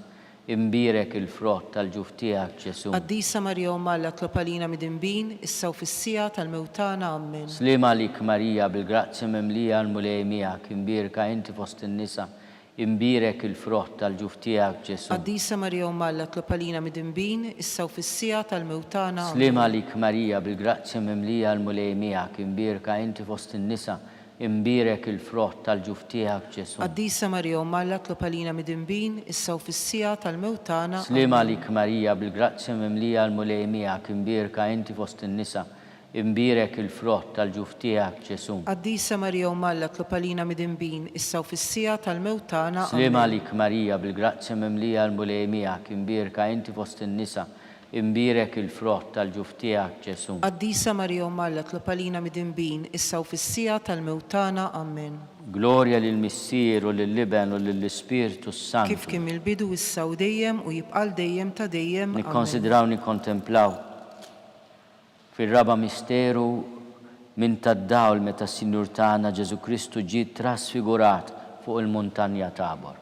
imbirek il-frott tal-ġuf tiegħek Ġesu. Qaddisa Marija Umm Alla tlob għalina midinbin issa u fis-sija tal-mewt tagħna. Amen. Sliem għalik Marija bil-grazzja mimlija l-mulej miegħek imbierka inti fost in-nisa imbirek il-frott tal-ġuf tiegħek Ġesu. Qaddisa Marija Umm Alla tlob għalina midinbin issa u fis-sija tal-mewt tagħna. Sliem għalik Marija bil-grazzja mimlija l-mulej miegħek imbierka inti fost in-nisa imbirek il-frott tal-ġuf tiegħek Ġesu. Qaddisa Marija Umm Alla tlob għalina midinbin issa u fis-sija tal-mewt tagħna. Sliem għalik Marija bil-grazzja mimlija l-mulej miegħek imbierka inti fost in-nisa imbirek il-frott tal-ġuf tiegħek Ġesu. Qaddisa Marija Umm Alla tlop għalina mid-inbin issa u fis-sija tal-mewt tagħna. Sliem għalik Marija bil-grazzja mimlija l-mulej miegħek imbirka inti fost in-nisa imbirek il-frott tal-ġuf tiegħek Ġesu. Qaddisa Marija Umm Alla tlop għalina mid-inbin issa u fis-sija tal-mewt tagħna. Amen. Glorja lill-Missier u lill-Liben u lill-Ispirtu Santu. Kif kien mill-bidu issa u dejjem u jibqal dejjem ta' dejjem. Nikkonsidraw nikkontemplaw fir-raba misteru minn tad-dawl meta s-Sinjur tagħna Ġesu Kristu ġie trasfigurat fuq il-muntanja Tabor.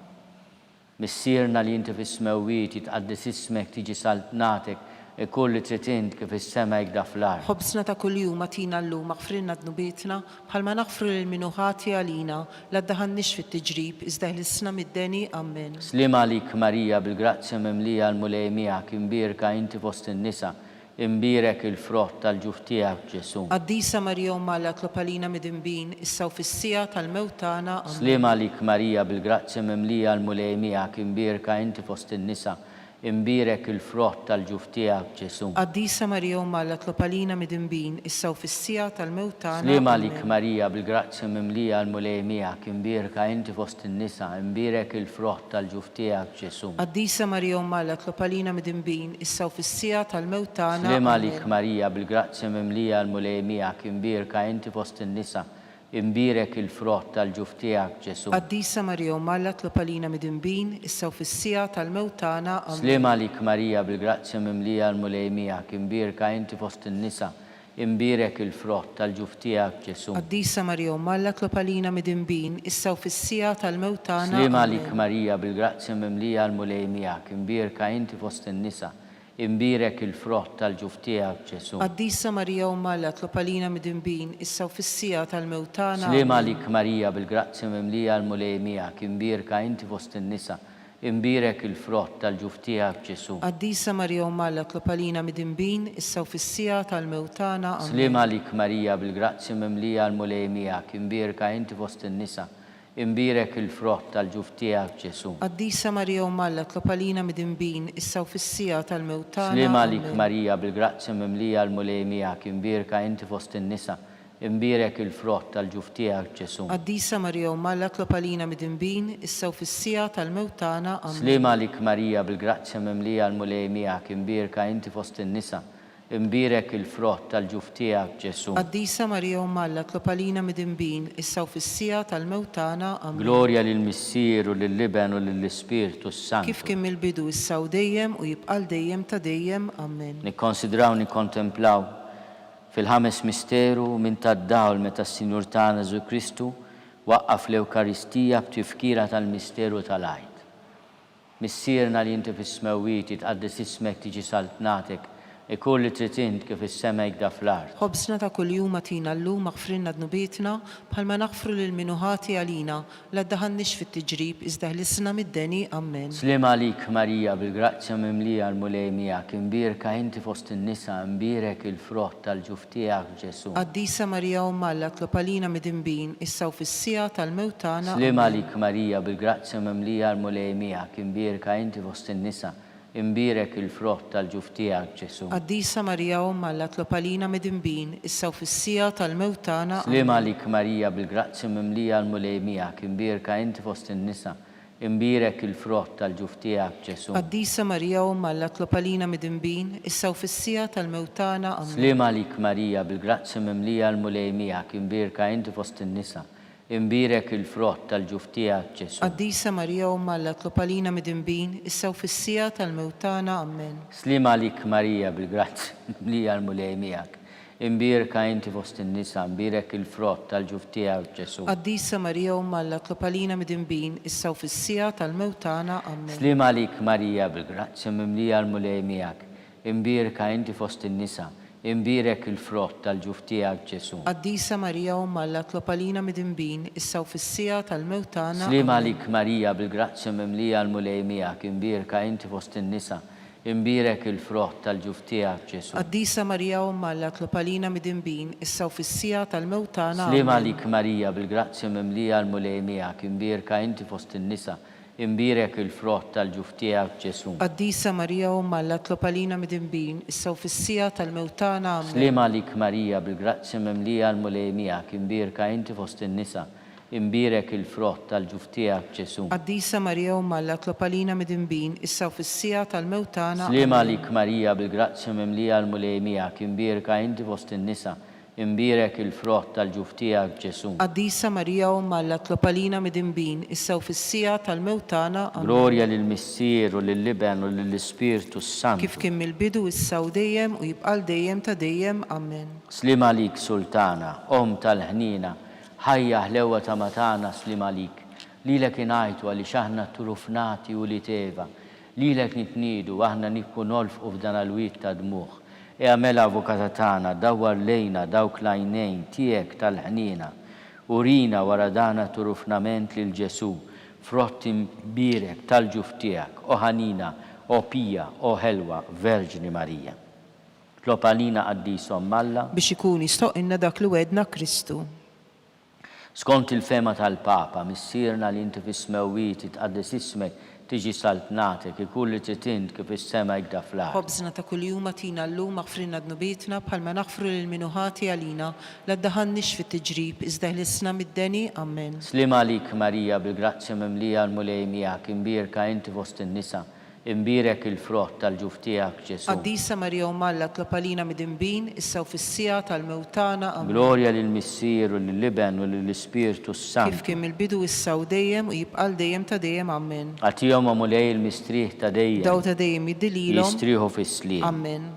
Missierna li inti fis-smewwiet jitqaddis ismek tiġi saltnatek e kulli trid int kif is-sema jgda fl-ard. Ħobsna ta' kuljum atina llum aħfrilna dnubietna bħalma naħfru lil minuħati għalina la ddaħannix fit-tiġrib iżda ħlisna mid-deni. Amen. Sliem għalik Marija bil-grazzja mimlija l-mulej miegħek imbirka inti fost in-nisa imbirek il-frott tal-ġuf tiegħek Ġesu. Qaddisa Marija Umm Alla tlop għalina mid-inbin issa u fis-sija tal-mewt tagħna. Sliem għalik Marija bil-grazzja mimlija l-mulej miegħek imbirka inti fost in-nisa imbirek il-frott tal-ġuf tiegħek Ġesu. Qaddisa Marija Umm Alla tlop għalina mid-inbin issa u fis-sija tal-mewt tagħna. Sliem għalik Marija bil-grazzja mimlija l-mulej miegħek imbirka inti fost in-nisa imbirek il-frott tal-ġuf tiegħek Ġesu. Qaddisa Marija Umm Alla tlop għalina mid-inbin issa u fis-sija tal-mewt tagħna. Sliem għalik Marija bil-grazzja mimlija l-mulej miegħek imbirka inti fost in-nisa imbirek il-frott tal-ġuf tiegħek Ġesu. Qaddisa Marija Umm Alla tlop għalina mid-inbin issa u fis-sija tal-mewt tagħna. Sliem għalik Marija bil-grazzja mimlija l-mulej miegħek imbirka inti fost in-nisa imbirek il-frott tal-ġuf tiegħek Ġesu. Qaddisa Marija Umm Alla tlop għalina mid-inbin issa u fis-sija tal-mewt tagħna. Sliem għalik Marija bil-grazzja mimlija l-mulej miegħek imbirka inti fost in-nisa imbirek il-frott tal-ġuf tiegħek Ġesu. Qaddisa Marija Umm Alla tlop għalina mid-inbin issa u fis-sija tal-mewt tagħna. Sliem għalik Marija bil-grazzja mimlija l-mulej miegħek imbirka inti fost in-nisa imbirek il-frott tal-ġuf tiegħek Ġesu. Qaddisa Marija Umm Alla tlop għalina mid-inbin issa u fis-sija tal-mewt tagħna. Sliem għalik Marija bil-grazzja mimlija l-mulej miegħek imbirka inti fost in-nisa imbirek il-frott tal-ġuf tiegħek Ġesu. Qaddisa Marija Umm Alla tlop għalina mid-inbin issa u fis-sija tal-mewt tagħna. Sliem għalik Marija bil-grazzja mimlija l-mulej miegħek imbirka inti fost in-nisa imbirek il-frott tal-ġuf tiegħek Ġesu. Qaddisa Marija Umm Alla tlop għalina mid-inbin issa u fis-sija tal-mewt tagħna. Sliem għalik Marija bil-grazzja mimlija l-mulej miegħek imbirka inti fost in-nisa imbirek il-frott tal-ġuf tiegħek Ġesu. Qaddisa Marija Umm Alla tlop għalina mid-inbin issa u fis-sija tal-mewt tagħna. Amen. Glorja lill-Missier u lill-Liben u lill-Ispirtu Santu. Kif kien mill-bidu issa u dejjem u jibqal dejjem ta' dejjem. Amen. Nikkonsidraw nikkontemplaw fil-ħames misteru minn tad-dawl meta s-Sinjur tagħna Ġesu Kristu waqqaf l-Ewkaristija b'tifkira tal-misteru tal-għajt. Missierna li inti fis-smewwiet jitqaddis ismek tiġi saltnatek e kulli trid int kif is-sema jgda fl-ard. Ħobsna ta' kuljum atina llum aħfrilna dnubietna bħalma naħfru lil minuħati għalina la ddaħannix fit-tiġrib iżda ħlisna mid-deni. Amen. Sliem għalik Marija bil-grazzja mimlija l-mulej miegħek imbirka inti fost in-nisa imbirek il-frott tal-ġuf tiegħek Ġesu. Qaddisa Marija Umm Alla tlop għalina mid-inbin issa u fis-sija tal-mewt tagħna. Sliem għalik Marija bil-grazzja mimlija l-mulej miegħek imbirka inti fost in-nisa imbirek il-frott tal-ġuf tiegħek Ġesu. Qaddisa Marija Umm Alla tlop għalina mid-inbin issa u fis-sija tal-mewt tagħna. Sliem għalik Marija bil-grazzja mimlija l-mulej miegħek imbirka inti fost in-nisa imbirek il-frott tal-ġuf tiegħek Ġesu. Qaddisa Marija Umm Alla tlop għalina mid-inbin issa u fis-sija tal-mewt tagħna. Amen. Sliem għalik Marija bil-grazzja mimlija l-mulej miegħek imbirka inti fost in-nisa imbirek il-frott tal-ġuf tiegħek Ġesu. Qaddisa Marija Umm Alla tlop għalina mid-inbin issa u fis-sija tal-mewt tagħna. Amen. Sliem għalik Marija bil-grazzja mimlija l-mulej miegħek imbirka inti fost in-nisa imbirek il-frott tal-ġuf tiegħek Ġesu. Qaddisa Marija Umm Alla tlop għalina mid-inbin issa u fis-sija tal-mewt tagħna. Amen. Sliem għalik Marija bil-grazzja mimlija l-mulej miegħek imbirka inti fost in-nisa imbirek il-frott tal-ġuf tiegħek Ġesu. Qaddisa Marija Umm Alla tlop għalina mid-inbin issa u fis-sija tal-mewt tagħna. Sliem għalik Marija bil-grazzja mimlija l-mulej miegħek imbirka inti fost in-nisa imbirek il-frott tal-ġuf tiegħek Ġesu. Qaddisa Marija Umm Alla tlop għalina mid-inbin issa u fis-sija tal-mewt tagħna. Sliem għalik Marija bil-grazzja mimlija l-mulej miegħek imbirka inti fost in-nisa imbirek il-frott tal-ġuftijak Ġesu. Qaddisa Marija Umma Alla tlob għalina midinbin, issa u fis-sija tal-mewtana. Amen. Slima lik Marija bil-grazzja memlija l-mulejmijak, imbirka inti fost in-nisa, imbirek il-frott tal-ġuftijak Ġesu. Qaddisa Marija Umma Alla tlob għalina midinbin, issa u fis-sija tal-mewtana. Slima lik Marija bil-grazzja memlija l-mulejmijak, imbirka inti fost in-nisa, imbirek il-frott tal-ġuftijak Ġesu. Qaddisa Marija Umma Alla tlob għalina midinbin, issa u fis-sija tal-mewtana. Amen. Gloria lill-Missier u lill-Liben u lill-Ispirtu Sant. Kif kien mill-bidu issa u dejjem u jibqal dejjem ta' dejjem. Amen. Slima lik Sultana, tal-ħnina, ħajja ħlewa ta' matana slima lik. Lilek inajtu għalli xaħna turufnati u li teva. Lilek nitnidu aħna nikku nolfqu f'dan l-wit ta' dmuħ. E għamela avukata tana, dawar lejna, dawk lajnejn, tiegħek tal-ħnina. Urina wara dana turufnament lil Ġesu, frotti birek tal-ġuftijak, o ħanina, o pija, o ħelwa, Verġni Marija. Tlopalina għaddisom malla. Biex ikun jistoqinna dak li wedna Kristu. Skont il-fema tal-Papa, missirna li inti fis-smewit tqaddes ismek tiġi saltnatek, ikulli titint kif is-sema jgda fl-art. Ħobżna ta' kuljum atina llum aghfrilna dnubietna bħalma naghfru lil minuħati għalina la ddaħannix fit-tiġrib iżda ħlisna mid-deni. Amen. Slima lik Marija bil-grazzja memlija l-mulejmijak, imbirka inti fost in-nisa, imbirek il-frott tal-ġuftijak Ġesu. Qaddisa Marija Umma Alla tlob għalina midinbin, issa u fis-sija tal-mewtana. Amen. Gloria lill-Missier u lill-Liben u lill-Ispirtu Sant. Kif kien mill-bidu issa u dejjem u jibqal dejjem ta' dejjem. Amen. Għatijom mulej il-mistriħ ta' dejjem. Daw ta' dejjem jiddililhom. Jistriħu fis-slim. Amen.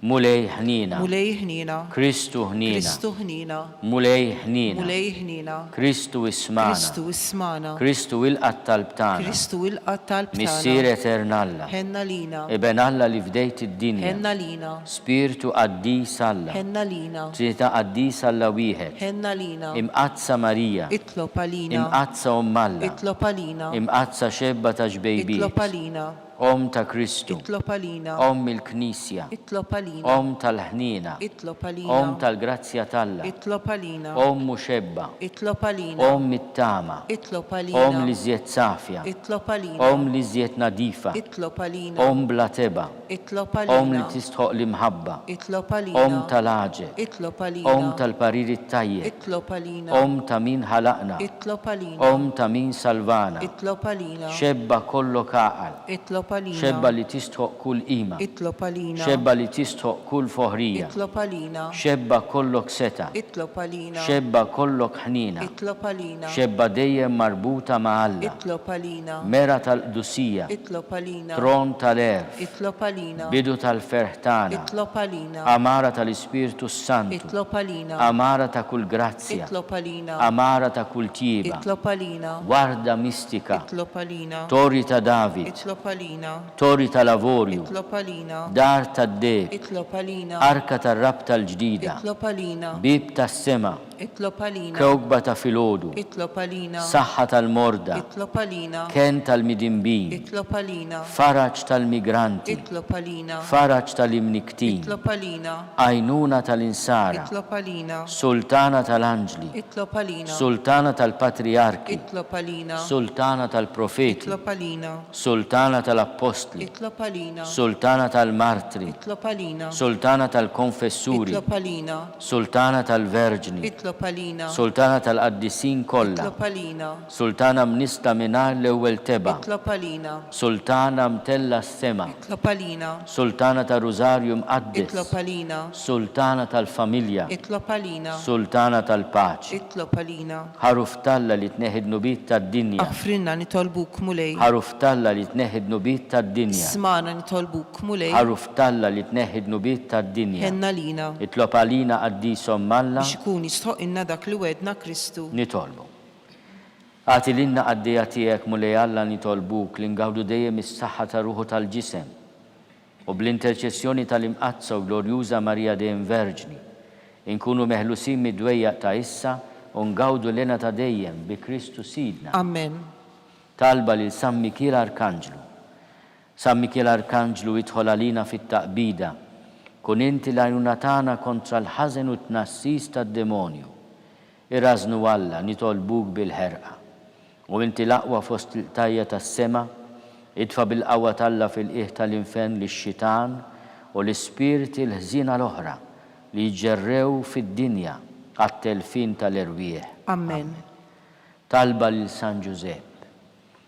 Mulej ħnina. Mulej ħnina. Kristu ħnina. Kristu ħnina. Mulej ħnina. Mulej ħnina. Kristu ismana. Kristu ismana. Kristu il-qatt tal-btana. Kristu il-qatt tal-btana. Missier eternalla. Henna lina. Eben Alla li fdejt id-dinja. Henna lina. Spiritu qaddis Alla. Henna lina. Trita qaddis Alla wieħed. Henna lina. Imqazza Marija. Itlob għalina. Imqazza Alla. Itlob għalina. Imqazza xebba ta' ġbejbiet. Itlob għalina. Ta' Kristu. Itlob għalina. Il-Knisja. Itlob għalina. Tal-ħnina. Itlob għalina. Tal-grazzja Talla. Itlob għalina. Muxebba. Itlob għalina. Mit-tama. Itlob għalina. Li żjed safja. Itlob għalina. Li żjed nadifa. Itlob għalina. Bla teba. Itlob għalina. Li tistħoq l-imħabba. Itlob għalina. Tal-aġel. Itlob għalina. Tal-pariri tajjeb. Itlob għalina. Ta' min ħalaqna. Itlob għalina. Ta' min salvana. Itlob għalina. Xebba kollok aqal. Itlob għalina. Xebba li tistħoq kull qima. Itlob għalina. Xebba li tistħoq kull foħrija. Itlob għalina. Xebba kollok seta. Itlob għalina. Xebba kollok ħnina. Itlob għalina. Xebba dejjem marbuta ma' Alla. Itlob għalina. Mera tal-qdusija. Itlob għalina. Tron tal-erf. Itlob għalina. Bidu tal-ferħtana. Itlob għalina. Amara tal-Ispirtu Santu. Itlob għalina. Amara ta' kull grazzja. Itlob għalina. Amara ta' kull tjiba. Itlob għalina. Warda mistika. Itlob għalina. Tori ta' David. Itlob għalina. Tori ta' lavorju. Itlob għalina. Dar ta' deb. Itlob għalina. Arka ta' rab tal-ġdida. Itlob għalina. Bib ta' sema. Itlob għalina. Kewkba ta' filodu. Itlob għalina. Saħħa tal-morda. Itlob għalina. Ken tal-midimbin. Itlob għalina. Faraġ tal-migranti. Itlob għalina. Faraġ tal-imniktin. Itlob għalina. Għajnuna tal-insara. Itlob għalina. Sultana tal-anġli. Itlob għalina. Sultana tal-patriarki. Itlob għalina. Sultana tal-profeti. Itlob għalina. Sultana tal-apostli. Itlob għalina. Sultana tal-martri. Itlob għalina. Sultana tal-konfessuri. Itlob għalina. Sultana tal-verġni. Itlob għalina. Sultana tal-qaddisin kollha. Itlob għalina. Sultana mnista minar l-ewwel teba. Itlob għalina. Sultana mtella s-sema. Itlob għalina. Sultana tal-Rużarju mqaddis. Itlob għalina. Sultana tal-familja. Itlob għalina. Sultana tal-paċi. Itlob għalina. Ħaruf Talla li tneħid nubit tad-dinja. Aghfrilna nitolbuk mulej. Ħaruf Talla li tneħid nubit tad-dinja. Smana nitolbuk mulej. Ħaruf Talla li tneħid nubit tad-dinja. Henna lina. Itlob għalina qaddisom Alla. Biex ikun jistħoqilna dak li wedna Kristu. Nitolbu. Għati l-inna għaddija tijek mulej Alla nitolbuk li ngawdu dejjem is-saħħa ta' ruħu tal-ġisem u bl-interċessjoni tal-imqazza u glorjuża Marija dejjem Verġni inkunu meħlusin mid-dwejjaq ta' issa u ngawdu lena ta' dejjem bi Kristu Sidna. Amen. Talba lil San Mikiel Arkanġlu. San Mikiel Arkanġlu idħol għalina fit-taqbida kun inti l-għajnuna tagħna kontra l-ħażen u t-tnassis tad-demonju. Irrażnu Alla nitolbuk bil-ħerqa U inti l-aqwa fost il-tajja tas-sema, idfa bil-qawwa talla fil-qiegħ tal-infern lix-xitan u l-ispirti l-ħżina l-oħra li jġerrew fid-dinja għat-telfin tal-irwieħ. Amen. Talba lil San Giuseppe,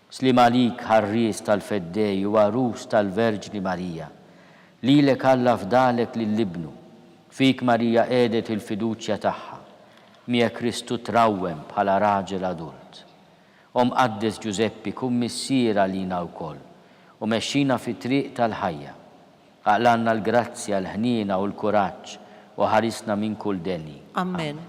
slim għalik ħarries tal-feddej u għarus tal-Verġni Marija, lilek Alla fdalek lill-ibnu, fik Marija qiegħdet il-fiduċja tagħha, mija Kristu trawwem bħala raġel adult. Qaddes Giuseppi kun missiera lina wkoll u mexxina fit-triq tal-ħajja. Aqlanna l-grazzja, l-ħniena u l-kuraġġ u ħarisna minn kull deni. Amen.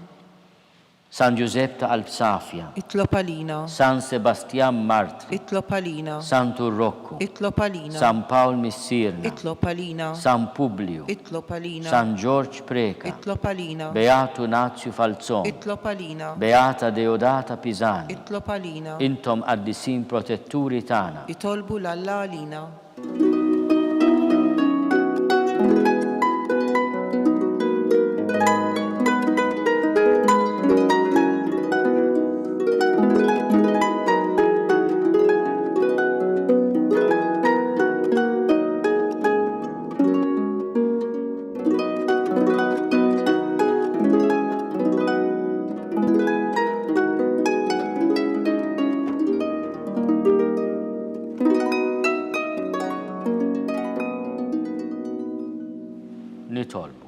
San Giuseppe ta' qalb safja, Itlob għalina. San Sebastian Martri, Itlob għalina. San Turrocco, Itlob għalina. San Paul Missirna, Itlob għalina. San Publio, Itlob għalina. San George Preca, Itlob għalina. Beato Nazio Falzon, Itlob għalina. Beata Deodata Pisani, Itlob għalina. intom qaddisin protetturi tagħna. Itolbu l-Alla għalina. Nitolbu.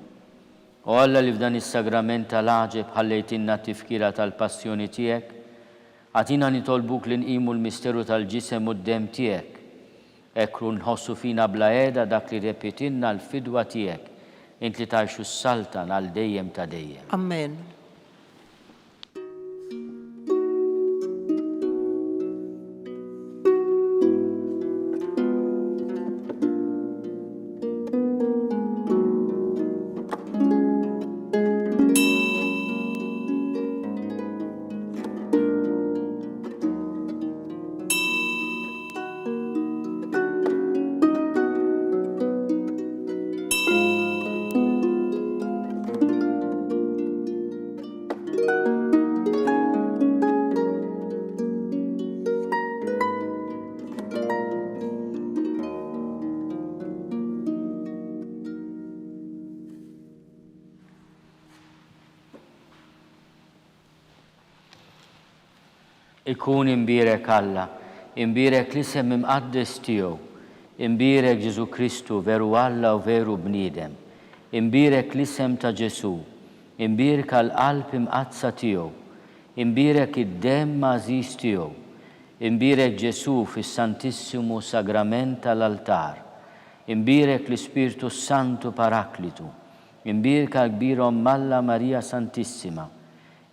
U Alla li f'dan is-sagrament tal-aġeb ħallejtinna t-tifkira tal-passjoni tiegħek, għatina nitolbuk li nqimu l-misteru tal-ġisem u d-dem tiegħek, ekru nħossu fina bla qiegħda dak li repetinna l-fidwa tiegħek, int li tgħixu s-saltan għal dejjem ta' dejjem. Amen. Ikun imbirek Alla, imbirek l-isem imqaddes tiegħu, imbirek Ġesu Kristu veru Alla u veru bniedem, imbirek l-isem ta' Ġesu, imbirek għal-qalb imqazza tiegħu, imbirek id-dem mażis tiegħu, imbirek Ġesu fis-Santissimu Sagrament tal-altar, imbirek l-Ispirtu Santu Paraklitu, imbirek għal-kbira Alla Marija Santissima,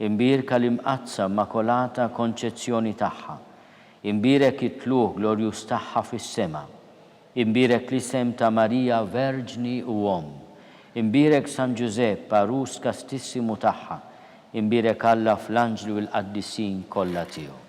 imbirka l-imqazza Immakolata Konċezzjoni tagħha, imbirek it-tluħ glorjus tagħha fis-sema, imbirek l-isem ta' Marija Verġni u Om, imbirek San Giuseppe Arus Kastissimu tagħha, imbirek Alla fl-anġli u l-qaddisin kollha tiegħu.